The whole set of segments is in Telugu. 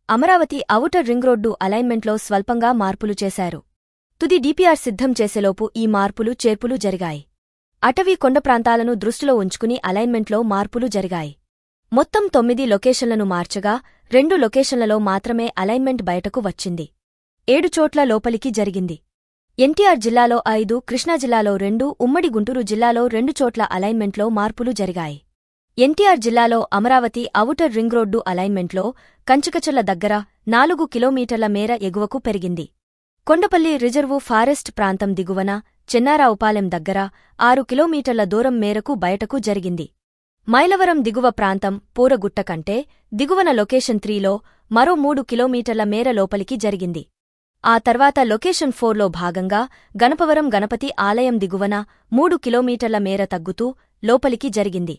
అమరావతి ఔటర్ రింగ్ రోడ్డు అలైన్మెంట్లో స్వల్పంగా మార్పులు చేశారు. తుది డీపీఆర్ సిద్ధం చేసేలోపు ఈ మార్పులు చేర్పులు జరిగాయి. అటవీ కొండ ప్రాంతాలను దృష్టిలో ఉంచుకుని అలైన్మెంట్లో మార్పులు జరిగాయి. మొత్తం 9 లొకేషన్లను మార్చగా 2 లొకేషన్లలో మాత్రమే అలైన్మెంట్ బయటకు వచ్చింది. 7 చోట్ల లోపలికి జరిగింది. ఎన్టీఆర్ జిల్లాలో 5, కృష్ణా జిల్లాలో 2, ఉమ్మడి గుంటూరు జిల్లాలో 2 చోట్ల అలైన్మెంట్లో మార్పులు జరిగాయి. ఎన్టీఆర్ జిల్లాలో అమరావతి ఔటర్ రింగ్ రోడ్డు అలైన్మెంట్లో కంచికచర్ల దగ్గర 4 కిలోమీటర్ల మేర ఎగువకు పెరిగింది. కొండపల్లి రిజర్వు ఫారెస్ట్ ప్రాంతం దిగువన చెన్నారావుపాలెం దగ్గర 6 కిలోమీటర్ల దూరం మేరకు బయటకు జరిగింది. మైలవరం దిగువ ప్రాంతం పూరగుట్ట కంటే దిగువన లొకేషన్ 3లో మరో 3 కిలోమీటర్ల మేర లోపలికి జరిగింది. ఆ తర్వాత లొకేషన్ 4లో భాగంగా గణపవరం గణపతి ఆలయం దిగువన 3 కిలోమీటర్ల మేర తగ్గుతూ లోపలికి జరిగింది.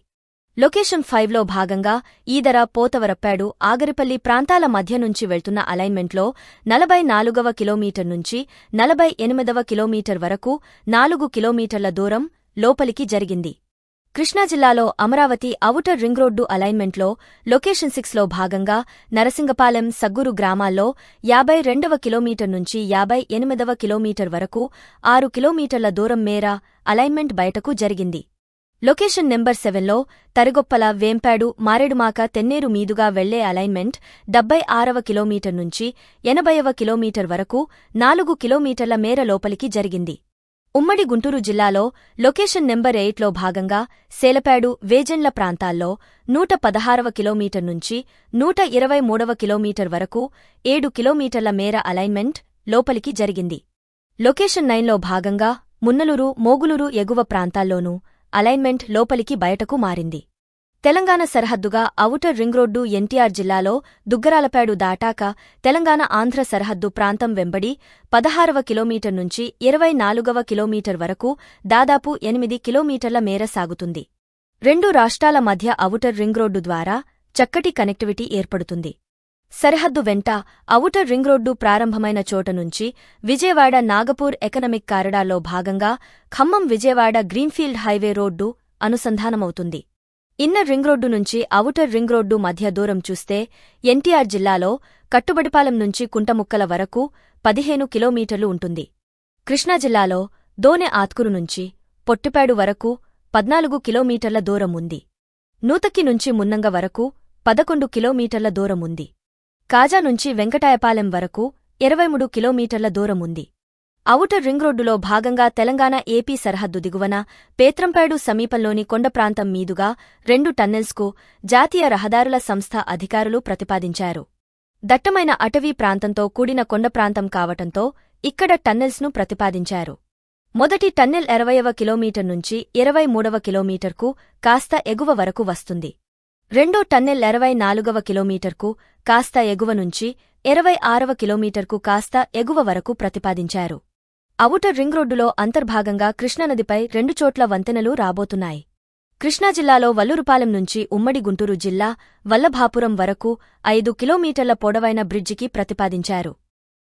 లొకేషన్ 5లో భాగంగా ఈదర పోతవరప్పాడు ఆగరిపల్లి ప్రాంతాల మధ్య నుంచి వెళ్తున్న అలైన్మెంట్లో 44వ కిలోమీటర్ నుంచి 48వ కిలోమీటర్ వరకు 4 కిలోమీటర్ల దూరం లోపలికి జరిగింది. కృష్ణా జిల్లాలో అమరావతి ఔటర్ రింగ్ రోడ్డు అలైన్మెంట్లో లొకేషన్ 6లో భాగంగా నరసింగపాలెం సగ్గురు గ్రామాల్లో 52వ కిలోమీటర్ నుంచి 58వ కిలోమీటర్ వరకు 6 కిలోమీటర్ల దూరం మేర అలైన్మెంట్ బయటకు జరిగింది. లొకేషన్ నెంబర్ 7లో తరిగొప్పల వేంపాడు మారేడుమాక తెన్నేరు మీదుగా వెళ్లే అలైన్మెంట్ 76వ కిలోమీటర్ నుంచి 80వ కిలోమీటర్ వరకు 4 కిలోమీటర్ల మేర లోపలికి జరిగింది. ఉమ్మడి గుంటూరు జిల్లాలో లొకేషన్ నెంబర్ 8లో భాగంగా సేలపాడు వేజెండ్ల ప్రాంతాల్లో 116వ కిలోమీటర్ నుంచి 123వ కిలోమీటర్ వరకు 7 కిలోమీటర్ల మేర అలైన్మెంట్ లోపలికి జరిగింది. లొకేషన్ 9లో భాగంగా మున్నలూరు మోగులూరు ఎగువ ప్రాంతాల్లోనూ అలైన్మెంట్ లోపలికి బయటకు మారింది. తెలంగాణ సరిహద్దుగా ఔటర్ రింగ్ రోడ్డు ఎన్టీఆర్ జిల్లాలో దుగ్గరాలపాడు దాటాక తెలంగాణ ఆంధ్ర సరిహద్దు ప్రాంతం వెంబడి 16వ కిలోమీటర్ నుంచి 24వ కిలోమీటర్ వరకు దాదాపు 8 కిలోమీటర్ల మేర సాగుతుంది. 2 రాష్ట్రాల మధ్య ఔటర్ రింగ్ రోడ్డు ద్వారా చక్కటి కనెక్టివిటీ ఏర్పడుతుంది. సరిహద్దు వెంట ఔటర్ రింగ్ రోడ్డు ప్రారంభమైన చోట నుంచి విజయవాడ నాగపూర్ ఎకనమిక్ కారిడార్లో భాగంగా Khammam Vijayawada greenfield highway road అనుసంధానమవుతుంది. ఇన్నర్ రింగ్ రోడ్డు నుంచి ఔటర్ రింగ్ రోడ్డు మధ్య దూరం చూస్తే ఎన్టీఆర్ జిల్లాలో కట్టుబడిపాలెం నుంచి కుంటముక్కల వరకు 15 కిలోమీటర్లు ఉంటుంది. కృష్ణా జిల్లాలో దోనె ఆత్కూరు నుంచి పొట్టిపాడు వరకు 14 కిలోమీటర్ల దూరం ఉంది. నూతక్కి నుంచి మున్నంగ వరకు 11 కిలోమీటర్ల దూరం ఉంది. కాజా నుంచి వెంకటాయపాలెం వరకు 23 కిలోమీటర్ల దూరం ఉంది. ఔటర్ రింగ్ రోడ్డులో భాగంగా తెలంగాణ ఏపీ సరిహద్దు దిగువన పేత్రంపాడు సమీపంలోని కొండ ప్రాంతం మీదుగా 2 టన్నెల్స్కు జాతీయ రహదారుల సంస్థ అధికారులు ప్రతిపాదించారు. దట్టమైన అటవీ ప్రాంతంతో కూడిన కొండ ప్రాంతం కావటంతో ఇక్కడ టన్నెల్స్ను ప్రతిపాదించారు. మొదటి టన్నెల్ 20వ కిలోమీటర్ నుంచి 23వ కిలోమీటర్కు కాస్త ఎగువ వరకు వస్తుంది. రెండో టన్నెల్ 24వ కిలోమీటర్కు కాస్త ఎగువ నుంచి 26వ కిలోమీటర్కు కాస్త ఎగువ వరకు ప్రతిపాదించారు. ఔటర్ రింగ్ రోడ్డులో అంతర్భాగంగా కృష్ణానదిపై 2 చోట్ల వంతెనలు రాబోతున్నాయి. కృష్ణా జిల్లాలో వల్లూరుపాలెం నుంచి ఉమ్మడి గుంటూరు జిల్లా వల్లభాపురం వరకు 5 కిలోమీటర్ల పొడవైన బ్రిడ్జికి ప్రతిపాదించారు.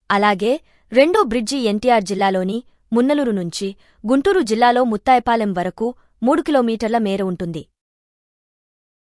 అలాగే రెండో బ్రిడ్జి ఎన్టీఆర్ జిల్లాలోని మున్నలూరు నుంచి గుంటూరు జిల్లాలో ముత్తాయపాలెం వరకు 3 కిలోమీటర్ల మేర ఉంటుంది.